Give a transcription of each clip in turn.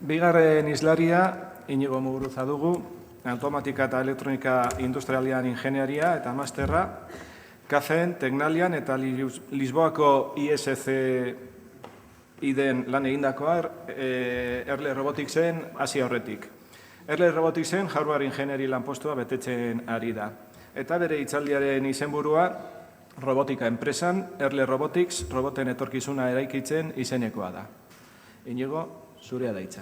Bigarren islaria, Inigo Muguruza dugu, automatika eta elektronika industrialian ingenieria eta masterra, KFEN, Teknalian eta Lisboako ISC iden lan egindakoa Erle Roboticsen hasi aurretik. Erle Roboticsen hardware ingenieri lanpostua betetzen ari da. Eta bere hitzaldiaren izenburua, robotika enpresan, Erle Robotics, roboten etorkizuna eraikitzen izenekoa da. Inigo, zurea da hitza.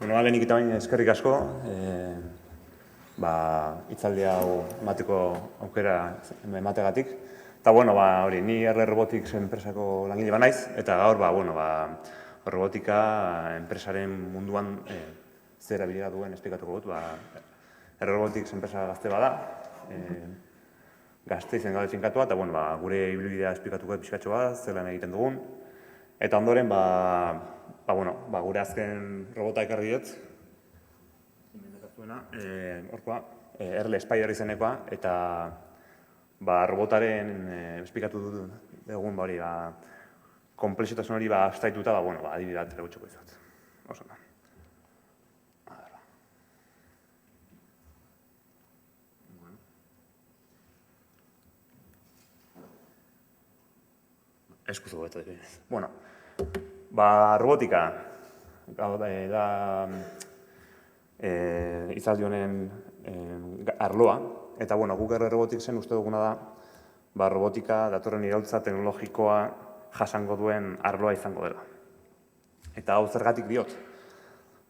Lehenik eta bain eskerrik asko, hitzaldi hau emateko aukera emategatik. Eta, hori, ni Erle Robotics enpresako langile banaiz, eta gaur, robotika enpresaren munduan zer erabilia duen esplikatuko dut. Erle Robotics enpresa gazte bada, gazte izen gabe finkatua, eta gure ibilbidea esplikatuko pixkatxo bat, zer lan egiten dugun. Eta ondoren, gure azken robota ekarri dut, Erle Spider izenekoa, eta robotaren esplikatu dugun, komplexiotasun hori abstraituta, adibide bat erakutsuko izat. Oso da. Eskuzu beto dibidez. Robotika da hitzaldi honen arloa, eta guk Erle Roboticsen uste duguna da robotika datorren iraultza teknologikoa jasango duen arloa izango dela. Eta hau zergatik diot?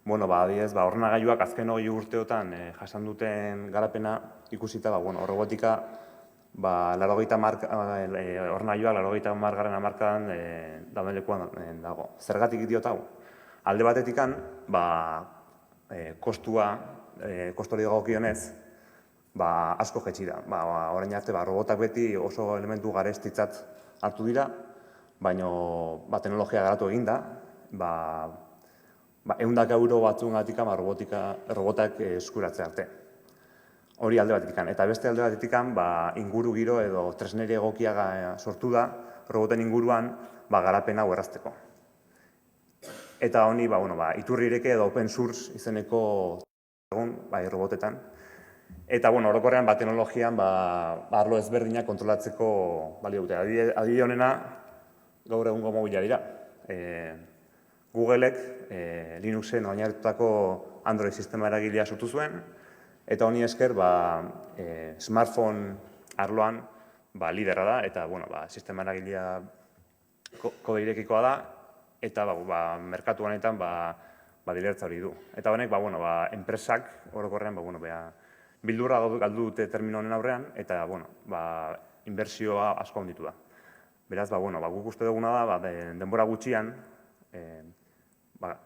Adibidez, ordenagailuak azken 20 urteotan jasan duten garapena ikusita, robotika ordenagailuak 80. hamarkadan dauden lekuan dago. Zergatik diot hau? Alde batetikan, kostuari dagokionez, asko jaitsi da. Orain arte, robotak beti oso elementu garestitzat hartu dira, baina teknologia garatu egin da, 100 euro batzuengatik robotak eskuratzea arte. Hori alde batetikan. Eta beste alde batetikan, inguru giro edo tresneri egokia sortu da roboten inguruan garapena hau errazteko. Eta honi, iturri ireke edo open source izeneko robotetan. Eta, orokorrean, teknologian, arlo ezberdinak kontrolatzeko balio dute. Adibide honena, gaur egungo mobila dira. Googleek Linuxen oinarritutako Android sistema eragilea sortu zuen, eta honi esker, smartphone arloan liderra da, eta sistema eragilea kode irekikoa da, eta merkatu honetan lidertza hori du. Eta honek, enpresak orokorrean bildurra galdu dute termino honen aurrean, eta inbertsioa asko handitu da. Beraz, guk uste duguna da, denbora gutxian,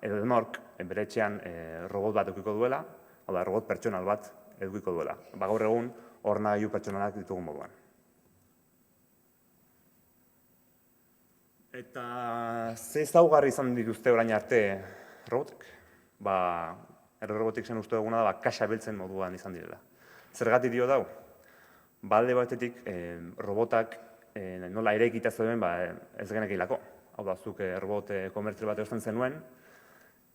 edonork bere etxean robot bat edukiko duela, robot pertsonal bat edukiko duela. Gaur egun, ordenagailu pertsonalak ditugun moduan. Eta ze ezaugarri izan dituzte orain arte robotek? Erle Roboticsen uste duguna da, kaxa beltzen moduan izan direla. Zergatik dio dau? Alde batetik, robotak nola eraikita zeuden ez genekilako. Hau da, zuk robot komertzial bat erosten zenuen,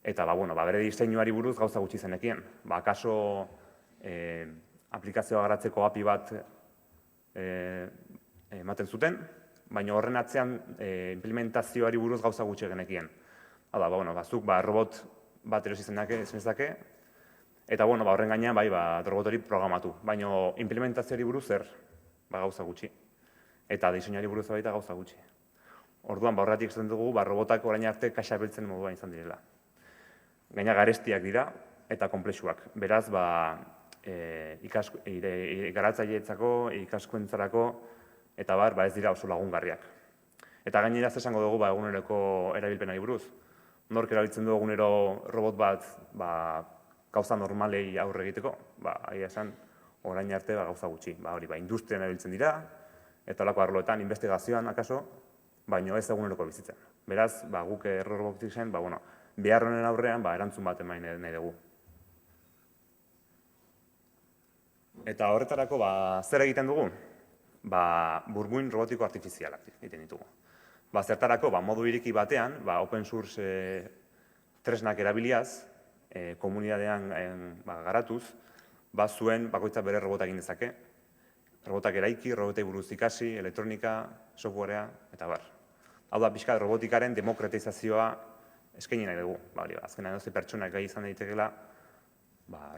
eta bere diseinuari buruz gauza gutxi zenekien. Akaso aplikazioa garatzeko API bat ematen zuten, baina horren atzean implementazioari buruz gauza gutxi genekien. Hau da, zuk robot bat erosi zenezake, eta horren gainean robot hori programatu. Baina implementazioari buruz zer gauza gutxi. eta diseinuari buruz baita gauza gutxi. Orduan, horregatik esaten dugu, robotak orain arte kaxa beltzen moduan izan direla. Gaina garestiak dira eta konplexuak. Beraz, garatzaileetzako, ikaskuentzarako, eta ez dira oso lagungarriak. Eta gainera esango dugu eguneroko erabilpenari buruz. Nork erabiltzen du egunero robot bat gauza normalei aurre egiteko? Aia esan, orain arte gauza gutxi. Industrian erabiltzen dira, eta olako arloetan, investigazioan, akaso, baino ez eguneroko bizitzen. Beraz, guk robotiksen, behar honen aurrean, erantzun bat emain nahi dugu. Eta horretarako, zer egiten dugu? Burmuin robotiko artifizialak egiten ditugu. Zertarako, modu ireki batean, open source tresnak erabiliaz, komunidadean garatuz, zuen bakoitza bere robotak egin dezake. Robotak eraiki, robotai buruz ikasi, elektronika, softwarea, eta bar. Hau da, pixka robotikaren demokratizazioa eskaini nahi dugu. Azkenean edozein pertsonak gai izan daitekeela,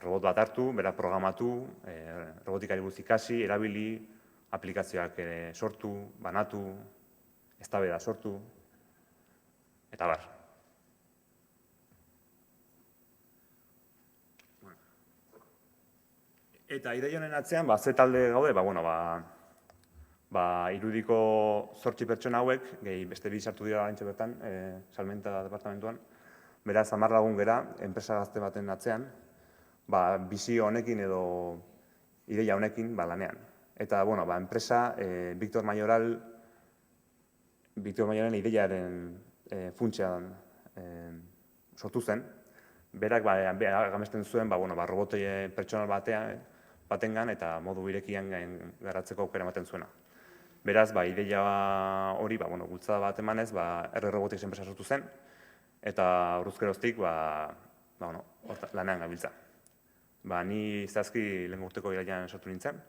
robot bat hartu, bera programatu, robotikari buruz ikasi, erabili, aplikazioak sortu, banatu, eztabaida sortu, eta bar. Eta ideia honen atzean, ze talde gaude, irudiko 8 pertsona hauek, gehi beste bi sartu dira haintxe bertan, salmenta departamentuan, beraz 10 lagun gera, enpresa gazte baten atzean, bizio honekin edo ideia honekin lanean. Eta, enpresa, Victor Mayoren ideiaren funtsean sortu zen. Berak gamesten zuen, robotoi pertsonal batengan eta modu irekian garatzeko aukera ematen zuena. Beraz, ideia hori, bultzada bat emanez, R Robotics enpresa sortu zen, eta horrezkeroztik, lanean gabiltza. Ni zehazki lehen urteko irailean sortu nintzen,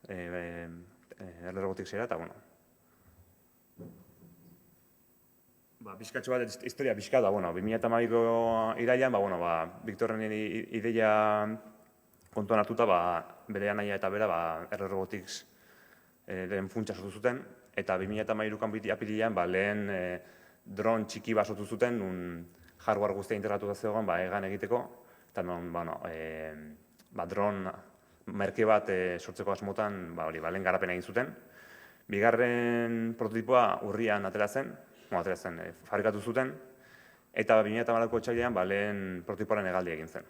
R Roboticsera, eta bizkatxo bat, historia bizka da, 2012ko irailean, Victorren ideia kontuan hartuta, bere anaia eta bera R Robotics lehen funtsa sortu zuten, eta 2013ko apirilean lehen dron txiki bat sortu zuten, nun hardware guztia integratuta zegoen egan egiteko, eta dron merke bat sortzeko asmotan lehen garapen egin zuten. Bigarren prototipoa urrian atera zen, fabrikatu zuten, eta 2014ko otsailean lehen prototipoaren hegaldia egin zen.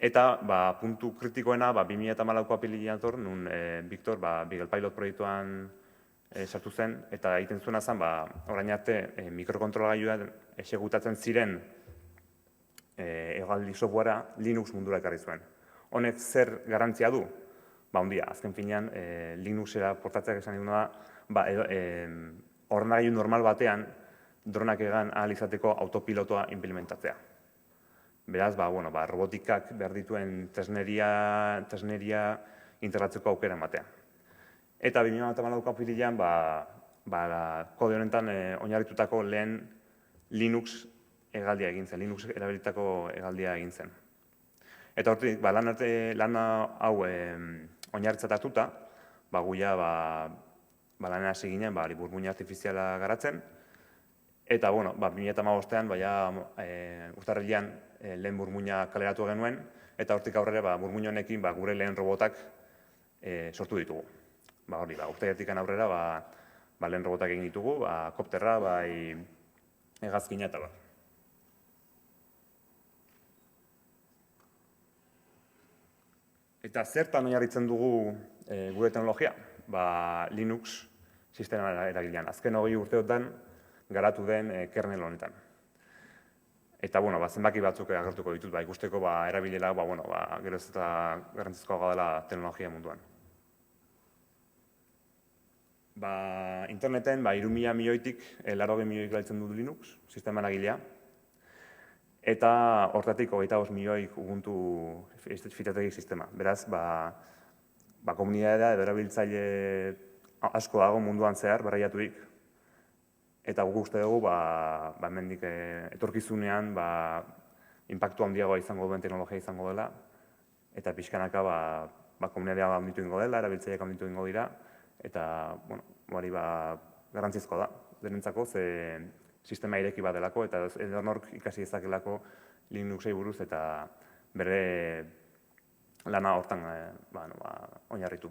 Eta puntu kritikoena 2014ko apirilean dator, nun Victor Beagle Pilot proiektuan sartu zen, eta egiten zuena zen, orain arte mikrokontrolagailuan exekutatzen ziren hegaldi softwarea Linux mundura ekarri zuen. Honek zer garantzia du? Handia, azken finean, Linuxera portatzeak esan diguna da, ordenagailu normal batean, dronak egan ahal izateko autopilotoa implementatzea. Beraz, robotikak behar dituen tresneria integratzeko aukera ematea. Eta 2014ko apirilean, kode honetan oinarritutako lehen Linux hegaldia egin zen, Linux erabilitako hegaldia egin zen. Eta hortik, lan hau oinarritzat hartuta, guia lanen hasi ginen, burmuina artifiziala garatzen, eta 2015ean, urtarrilean lehen burmuina kaleratu genuen, eta hortik aurrera burmuina honekin gure lehen robotak sortu ditugu. Urtarriletik aurrera lehen robotak egin ditugu, kopterra, hegazkina eta bat. Eta zertan oinarritzen dugu gure teknologia? Linux sistema eragilean. Azken 20 urteotan garatu den kernel honetan. Eta, zenbaki batzuk agertuko ditut, ikusteko erabilera, geroz eta garrantzizkoagoa dela teknologia munduan. Interneten, 3.000 milioitik, 80 milioik galtzen du Linux, sistema eragilea. Eta hortatik 25 milioik Ubuntu fitategi sistema. Beraz, komunitatea edo erabiltzaile asko dago munduan zehar, barraiaturik. Eta guk uste dugu, hemendik etorkizunean, inpaktu handiagoa izango duen teknologia izango dela. Eta pixkanaka, komunitatea handitu ingo dela, erabiltzaileak handitu ingo dira. Eta, bueno, hori garrantzizkoa da, denentzako, ze sistema ireki bat delako, eta edonork ikasi dezakelako Linuxei buruz eta bere lana hortan oinarritu.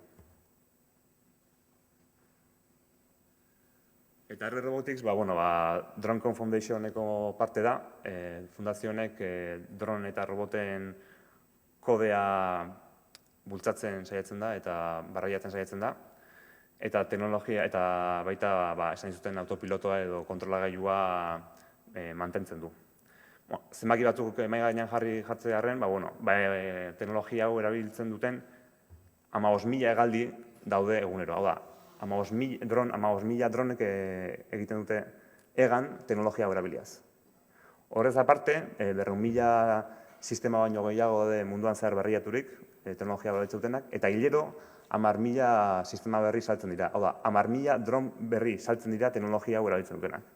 Eta R Robotics, Dronecon Foundationeko parte da. Fundazio honek drone eta roboten kodea bultzatzen saiatzen da eta barreiatzen saiatzen da. Eta teknologia eta baita esan zuten autopilotoa edo kontrolagailua mantentzen du. Zenbaki batzuk mahai gainean jartzearren, teknologia hau erabiltzen duten 15.000 hegaldi daude egunero. Hau da, 15.000 dronek egiten dute egan teknologia hau erabiliaz. Horrez aparte, 200.000 sistema baino gehiago daude munduan zehar berriaturik, teknologia erabiltzen dutenak, eta hilero 10.000 sistema berri saltzen dira. Hau da, 10.000 dron berri saltzen dira teknologia hau erabiltzen dutenak.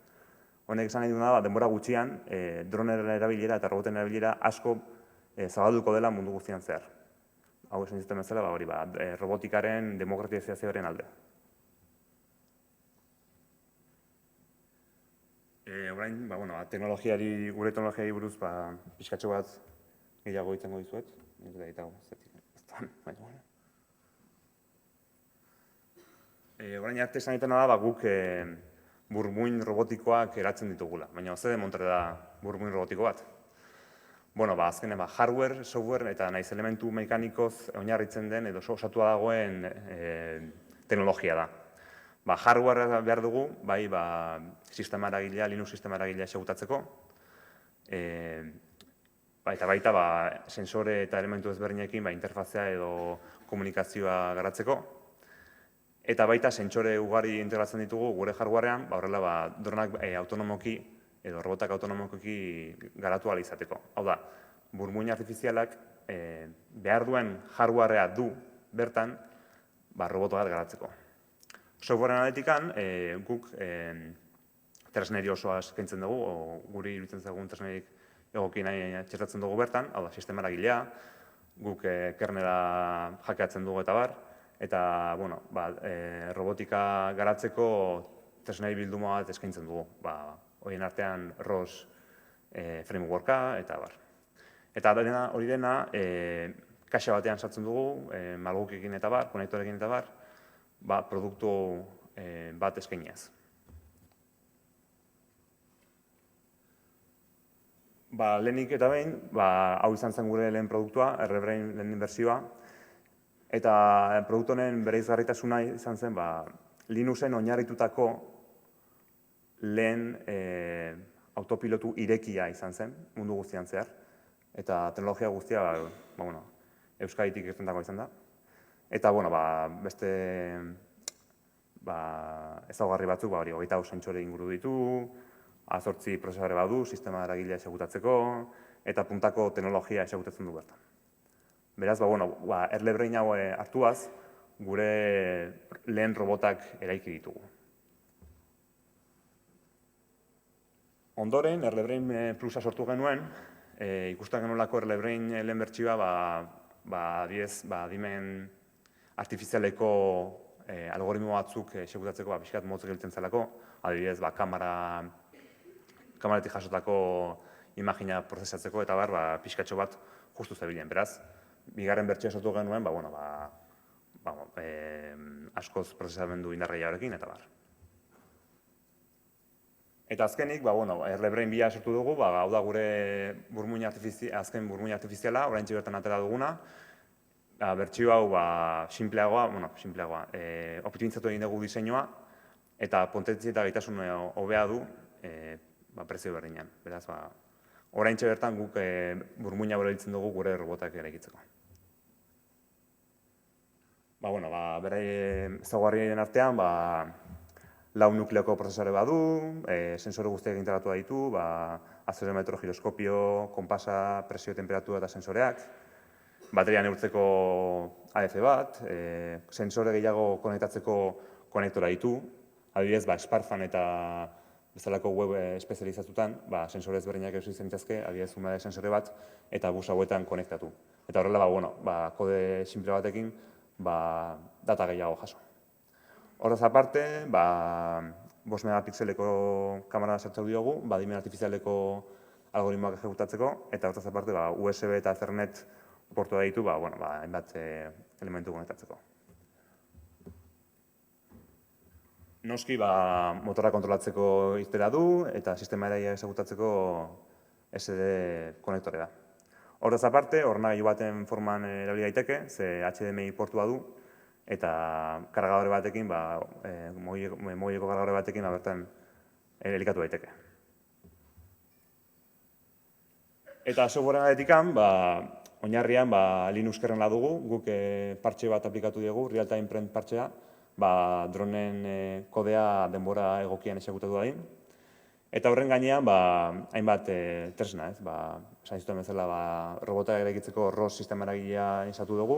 Honek esan nahi duna da, denbora gutxian, droneren erabilera eta roboten erabilera asko zabalduko dela mundu guztian zehar. Hau esan zuten bezala, robotikaren demokratizazioaren alde. Orain, gure teknologiari buruz pixkatxo bat gehiago izango dizuet. Orain arte esan ditena da, guk burmuin robotikoak eratzen ditugula. Baina, ze demontre da burmuin robotiko bat? Azkenen, hardware, software eta naiz elementu mekanikoz oinarritzen den edo osatua dagoen teknologia da. Hardware behar dugu, sistema eragilea, Linux sistema eragilea esegutatzeko. Eta baita, sensore eta elementu ezberdinekin interfazea edo komunikazioa garatzeko. Eta baita, sentsore ugari integratzen ditugu gure hardwarean, horrela dronak autonomoki edo robotak autonomoki garatu ahal izateko. Hau da, burmuin artifizialak behar duen hardwarea du bertan roboto bat garatzeko. Softwaren aldetik, guk tresneri osoa eskaintzen dugu, guri iruditzen zaigun tresnerik egokien txertatzen dugu bertan, hau da, sistema eragilea, guk kernela hackeatzen dugu eta bar, eta robotika garatzeko tresneri bilduma bat eskaintzen dugu. Horien artean ROS frameworka eta bar. Eta hori dena kaxa batean sartzen dugu, malgukekin eta bar, konektorekin eta bar, produktu bat eskainiaz. Lehenik eta behin, hau izan zen gure lehen produktua, RBrain lehen inbertsioa, eta produktu honen bereizgarritasuna izan zen Linuxen oinarritutako lehen autopilotu irekia izan zen mundu guztian zehar, eta teknologia guztia Euskaditik irtendako izan da. Eta, beste ezaugarri batzuk, 25 sentsore inguru ditu, 8 prozesore badu, sistema eragilea esegutatzeko, eta puntako teknologia esegutatzen du bertan. Beraz, RBrain hau hartuaz, gure lehen robotak eraiki ditugu. Ondoren, RBrain Plusa sortu genuen, ikusten genolako RBrain lehen bertsioa, adimen artifizialeko algoritmo batzuk esegutatzeko pixkat motz gelditzen zelako, adibidez, kameratik jasotako imagina prozesatzeko eta pixkatxo bat justu zebilen. Beraz, bigarren bertsioa sortu genuen, askoz prozesamendu indargeiarekin eta bar. Eta azkenik, RBrain 2 sortu dugu, hau da gure azken burmuin artifiziala, oraintxe bertan atera duguna. Bertsio hau sinpleagoa, optimizatu egin dugu diseinua, eta potentzia eta gaitasun hobea du prezio berdinean. Beraz, oraintxe bertan guk burmuina erabiltzen dugu gure robotak eraikitzeko. Bere ezaugarrien artean, 4 nukleoko prozesore badu, sensore guztiak integratua ditu, azelerometro, giroskopio, konpasa, presio, temperatura eta sensoreak, bateria neurtzeko AF bat, sensore gehiago konektatzeko konektora ditu, adibidez, Sparfan eta bezalako web espezializatutan, sensore ezberdinak eusi zentzazke, adibidez, humade sensore bat, eta bus hauetan konektatu. Eta horrela, kode simple batekin, data gehiago jaso. Horrez aparte, 5 megapixeleko kamera sartu diogu, adimen artifizialeko algoritmoak ejecutatzeko, eta horrez aparte, USB eta Ethernet portua ditu, hainbat elementu konektatzeko. Noski, motorra kontrolatzeko irtera du, eta sistema eraia exekutatzeko SD konektorea da. Horrez aparte, ordenagailu baten forman erabili daiteke, ze HDMI portua du, eta kargadore batekin, mobileko kargadore batekin bertan elikatu daiteke. Eta softwarearetik, oinarrian Linux kernela dugu, guk partxe bat aplikatu dugu, real-time print partxea, dronen kodea denbora egokian exekutatu dadin. Eta horren gainean, hainbat tresna, esan zituen bezala, robota eraikitzeko ROS sistema eragilea instalatu dugu,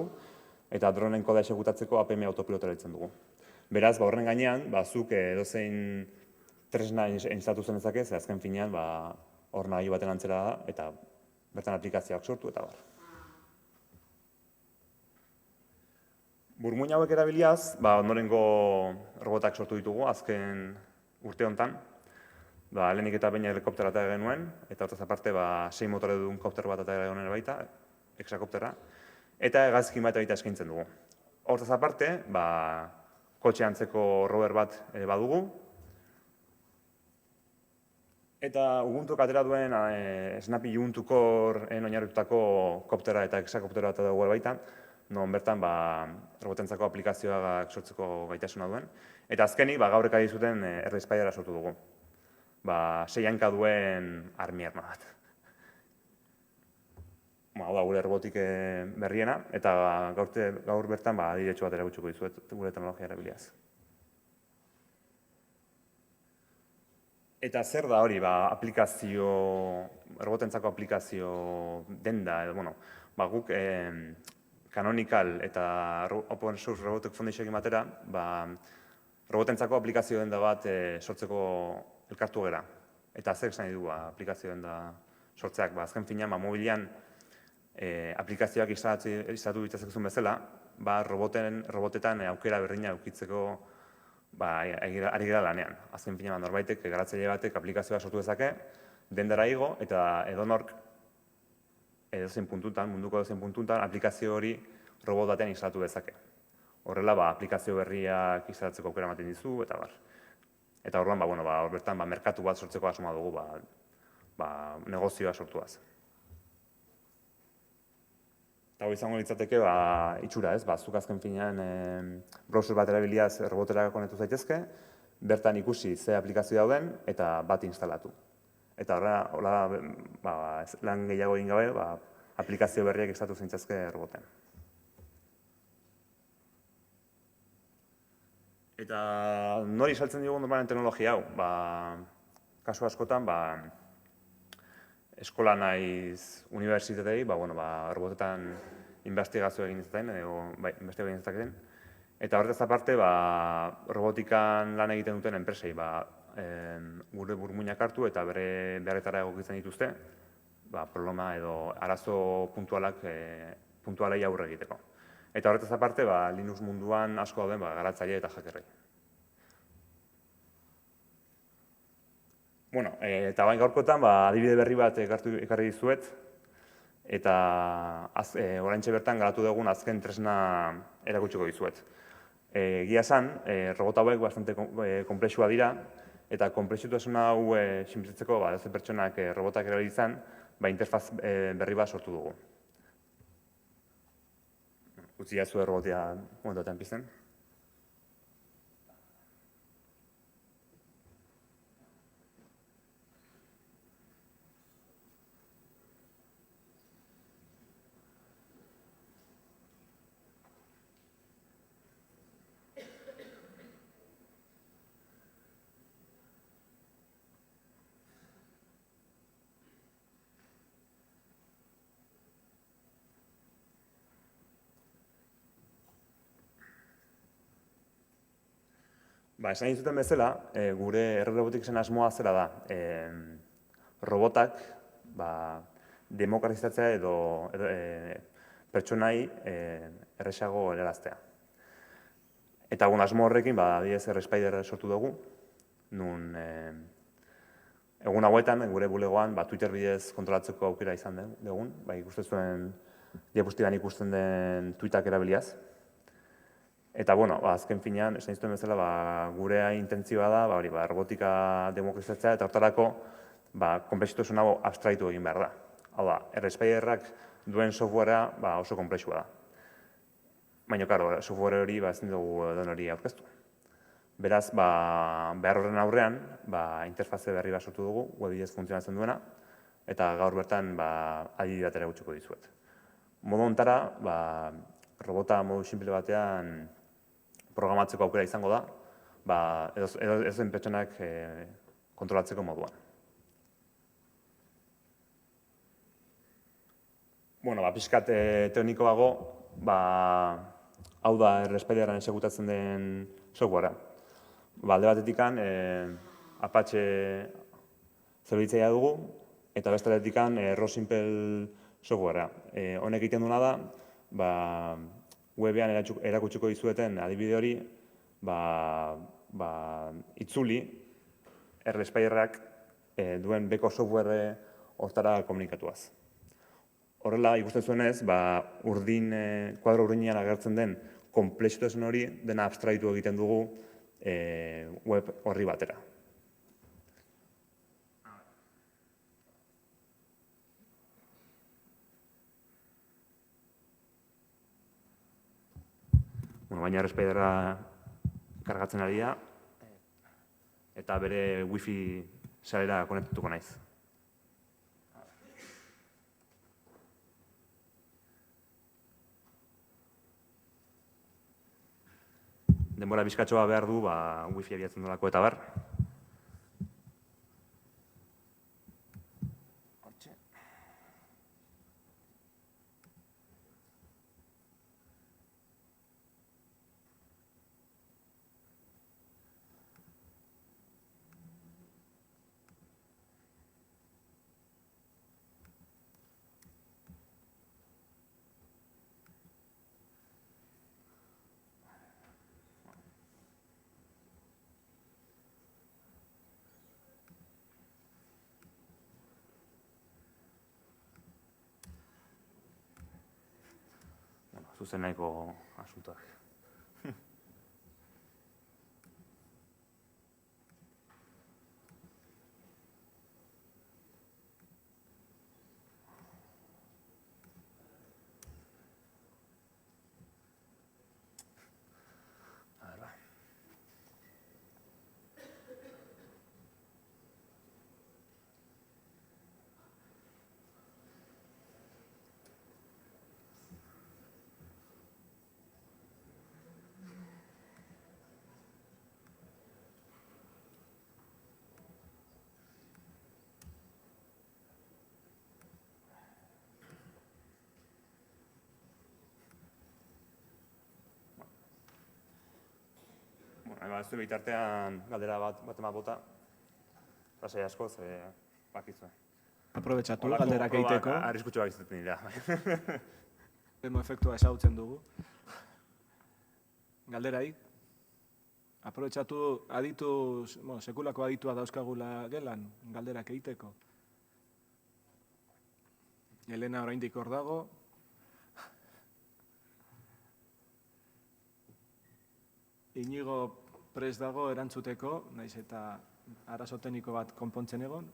eta dronen kodea exekutatzeko APM autopilota erabiltzen dugu. Beraz, horren gainean, zuk edozein tresna instalatu zen dezake, ze azken finean, ordenagailu baten antzera da, eta bertan aplikazioak sortu, eta bar. Burmuin hauek erabiliaz, ondorengo robotak sortu ditugu, azken urte honetan. Lehenik eta baina helikoptera eta genuen, eta hortaz aparte 6 motore duen kopter bat eta genuen baita, hexakoptera, eta hegazkin bat baita eskaintzen dugu. Hortaz aparte, kotxe antzeko rover bat badugu, eta Ubuntu atera duen Snappy Ubuntu Core oinarritutako koptera eta hexakoptera bat dugu baita, non bertan robotentzako aplikazioak sortzeko gaitasuna duen. Eta azkenik, gaur ekarri zuten R-Spidera sortu dugu. 6 hanka duen arma bat. Hau da gure robotik berriena, eta gaur bertan adibidetxo bat erakutsiko dizuet gure teknologia erabiliaz. Eta zer da hori, robotentzako aplikazio denda, guk Canonical eta Open Source Robotic Foundation batera, robotentzako aplikazio denda bat sortzeko elkartu gara. Eta zer esan du aplikazio denda sortzeak, azken finean, mobilean aplikazioak instalatu ditzakezun bezala, robotetan aukera berdina aukitzeko ari gara lanean. Azken finean, norbaitek, garatzaile batek aplikazioa sortu dezake, dendara igo, eta edonork edozein puntutan, munduko edozein puntutan, aplikazio hori robot batean instalatu dezake. Horrela, aplikazio berriak instalatzeko aukera ematen dizu, eta bar. Eta orduan, hor bertan, merkatu bat sortzeko asmoa dugu, negozioa sortuaz. Eta hori izango litzateke, itxura ez, zuk azken finean browser bat erabiliaz robotera konektu zaitezke, bertan ikusi ze aplikazio dauden, eta bat instalatu. Eta horrela, lan gehiago egin gabe, aplikazio berriak instalatu zintzazke roboten. Eta nori saltzen dugu normalen teknologia hau? Kasu askotan, eskola naiz unibertsitatei, robotetan investigazio egin izaten, investigazio egin izaten. Eta horretaz aparte, robotikan lan egiten duten enpresei, gure burmuinak hartu eta bere beharretara egokitzen dituzte, problema edo arazo puntualei aurre egiteko. Eta horretaz aparte, Linux munduan asko dauden garatzaile eta hackerrei. Eta gaurkotan, adibide berri bat ekarri dizuet, eta oraintxe bertan garatu dugun azken tresna erakutsiko dizuet. Egia esan, robot hauek bastante konplexua dira, eta konplexutasuna hau sinplizatzeko, edozein pertsonak robotak erabili izan, interfaz berri bat sortu dugu. Utzi jazu robotia momentu batean pizten. Esan dizuten bezala, gure R-Roboticsen asmoa zera da, robotak demokratizatzea edo pertsonai erresago helaraztea. Eta asmo horrekin, adibidez R-Spider sortu dugu, nun egun hauetan, gure bulegoan, Twitter bidez kontrolatzeko aukera izan dugun, ikusten zuen diapostiban ikusten den tweetak erabiliaz. Eta, azken finean, esan iztuen bezala, gure intentzioa da, robotika demokratizatzea, eta hortarako, konplexitasun hau abstraitu egin behar da. Hau da, R-Spiderrak duen softwarea oso konplexua da. Baina, klaro, software hori ezin dugu den hori aurkeztu. Beraz, behar horren aurrean, interfaze berri bat sortu dugu, webidez funtzionatzen duena, eta gaur bertan adibide bat ere gutxiko dizuet. Modu hontara, robota modu simple batean programatzeko aukera izango da, edozein pertsonak kontrolatzeko moduan. Pixkat teknikoago, hau da R-Spideran exekutatzen den softwarea. Alde batetik Apache zerbitzaia dugu, eta beste aldetik ROSimple softwarea. Honek egiten duena da, webean erakutsiko dizueten adibide hori, itzuli R-Spiderrak duen beko software hortara komunikatuaz. Horrela, ikusten zuenez, kuadro urdinean agertzen den konplexitasun hori dena abstraitu egiten dugu web horri batera. Baina R-Spiderra kargatzen ari da, eta bere wifi sarera konektatuko naiz. Denbora bizkatxoa behar du, wifi abiatzen dolako eta bar. Zuzen nahiko asuntoak. Ez du bitartean galdera bat emat bota, lasai asko, bakizue. Aprobetxatu galderak egiteko. Arriskutxo bak izaten dira. Demo efektua ezagutzen dugu. Galderai. Aprobetxatu sekulako aditua dauzkagula gelan, galderak egiteko. Elena oraindik hor dago. Inigo prest dago erantzuteko, naiz eta arazo tekniko bat konpontzen egon.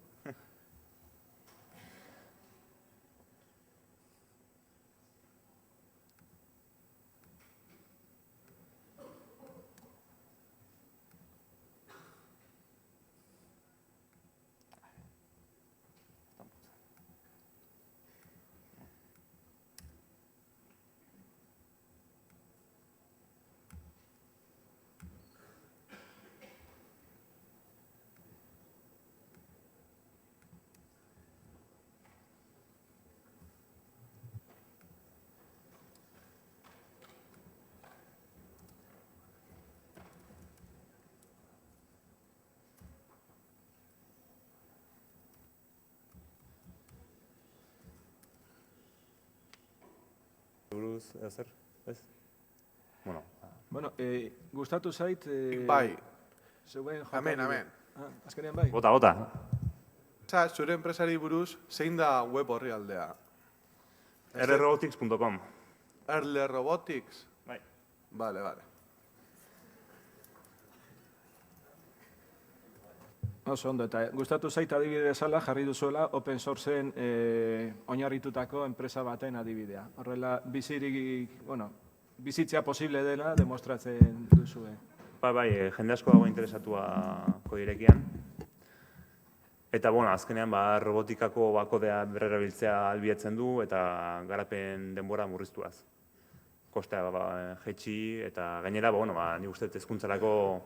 Buruz, zer, ez? Bueno, gustatu zait... Bai, Zeuen amen. Azkenean bai? Bota. Zure enpresari buruz, zein da web horri aldea? rrobotics.com. Erle Robotics? Bai. Vale. Oso ondo, eta gustatu zait adibide bezala jarri duzuela open sourceen oinarritutako enpresa baten adibidea. Horrela, bizitzea posible dela demostratzen duzue. Bai, jende asko dago interesatua kodirekian. Eta, azkenean, robotikako kodea berrerabiltzea albiatzen du eta garapen denbora murriztuaz. Kostea jetxi eta gainera, nik uste hezkuntzarako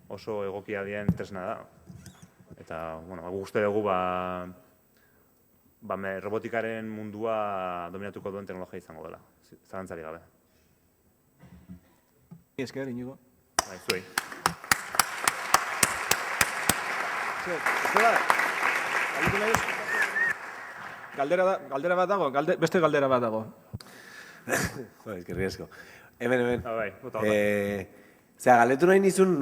oso egokia dien tresna da. Eta, uste dugu, robotikaren mundua dominatuko duen teknologia izango dela. Zalantzari gabe. Esker, Inigo. Bai, zuei. Galdera bat dago? Beste galdera bat dago. Eskerrik asko. Hemen. Bai, bota. Galdetu nahi nizun,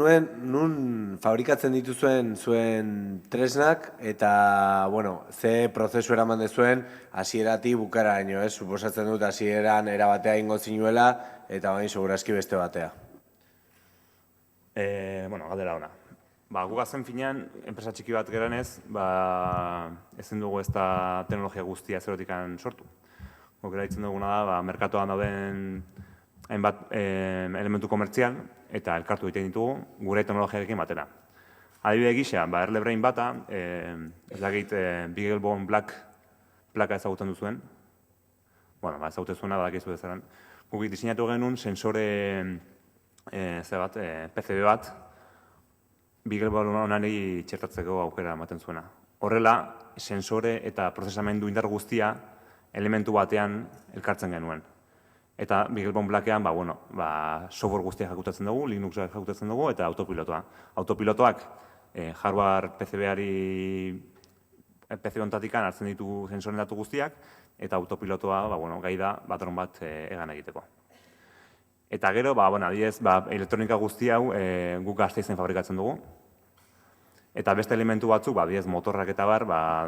nun fabrikatzen dituzuen zuen tresnak, eta, ze prozesu eraman dezuen, hasieratik bukaraino, ez? Suposatzen dut, hasieran erabatea ingo zinuela, eta bain segurazki beste batea. Galdera ona. Guk azken finean, enpresa txiki bat geranez, ezin dugu ez da teknologia guztia zerotikan sortu. Guk eraitzen duguna da, merkatuan dauden hainbat elementu komertzial, eta elkartu egiten ditugu gure teknologiarekin batera. Adibide gisa, Erlebrain bata, ez dakit Beaglebone Black plaka ezagutzen duzuen. Ezagutzen zuena, badakizu bezaran. Guk diseinatu genuen sensore PCB bat, Beaglebone honari txertatzeko aukera ematen zuena. Horrela, sensore eta prozesamendu indar guztia elementu batean elkartzen genuen. Eta Beaglebone Blackean, software guztiak jakutatzen dugu, Linuxa jakutatzen dugu, eta autopilotoa. Autopilotoak hardware PC ontatikan hartzen ditu sensoren datu guztiak, eta autopilotoa, gai da, patron bat egan egiteko. Eta gero, adibidez, elektronika guzti hau guk Gasteizen fabrikatzen dugu. Eta beste elementu batzuk, adibidez, motorrak eta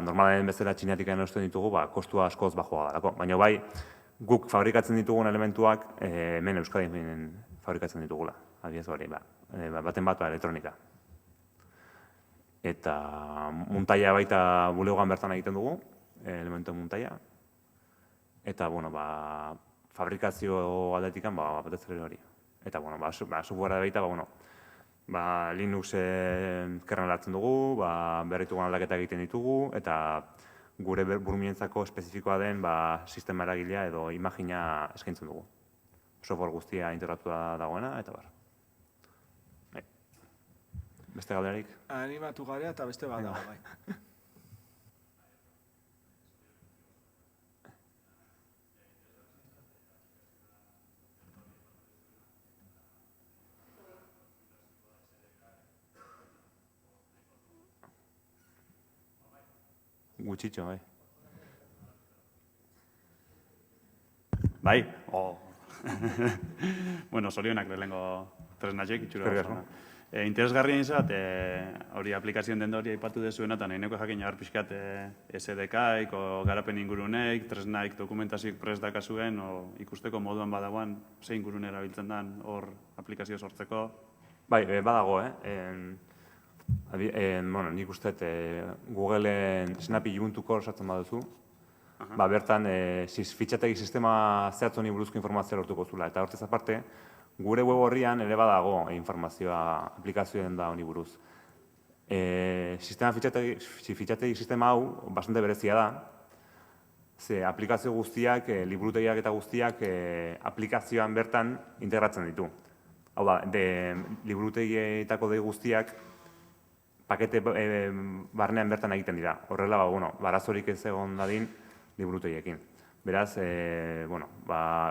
normalen bezala Txinatik erosten ditugu, kostua askoz bajoa dalako. Baina guk fabrikatzen ditugun elementuak hemen Euskadin fabrikatzen ditugula. Adibidez hori, baten bat elektronika. Eta muntaia baita bulegoan bertan egiten dugu, elementu muntaia. Eta, fabrikazio aldetikan, batez ere hori. Eta, softwarea baita, Linux kernel hartzen dugu, berritugun aldaketa egiten ditugu, eta gure burumientzako espezifikoa den sistema eragilea edo imagina eskaintzen dugu. Software guztia integratua dagoena, eta Beste galderarik? Animatu garea eta beste bat dago, bai. Gutxitxo, bai. Bai, zorionak lehenko tresnatxek, itxura. Interesgarrien izat, hori aplikazioen den hori aipatu dezuena, eta nahi neko jakin jagar pixkat SDK-ik, garapen inguruneik, tresnaik dokumentazioik prest dakazuen, ikusteko moduan badagoan, zein ingurune erabiltzen den hor aplikazio sortzeko. Bai, badago, nik uste Googleen Snappy Ubuntuko osatzen baduzu, bertan fitxategi sistema zehatz honi buruzko informazioa lortuko zula. Eta hortez aparte, gure web horrian ere badago informazioa aplikazioen da honi buruz. Fitxategi sistema hau bastante berezia da, ze aplikazio guztiak, liburutegiak eta guztiak aplikazioan bertan integratzen ditu. Hau da, liburutegietako dei guztiak pakete barnean bertan egiten dira. Horrela, arazorik ez egon dadin liburutegiekin. Beraz,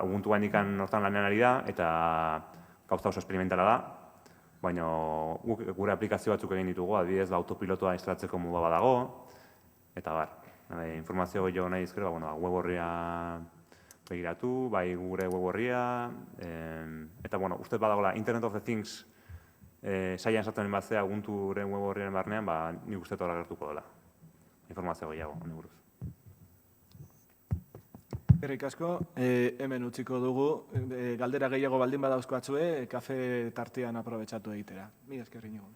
Ubuntu handikan hortan lanean ari da, eta gauza oso esperimentala da, baina gure aplikazio batzuk egin ditugu, adibidez, autopilotoa instalatzeko modu badago, eta informazio gehiago nahi izkero, web horria begiratu, bai gure web orria, eta, bueno, uste badagoela Internet of the Things saian sartzen batzea Ubunturen web orriaren barnean, ba, nik uste hor agertuko dela. Informazio gehiago, honi buruz. Eskerrik asko, hemen utziko dugu, galdera gehiago baldin badauzko atzue, kafe tartean aprobetxatu egitera. Mila esker Inigo.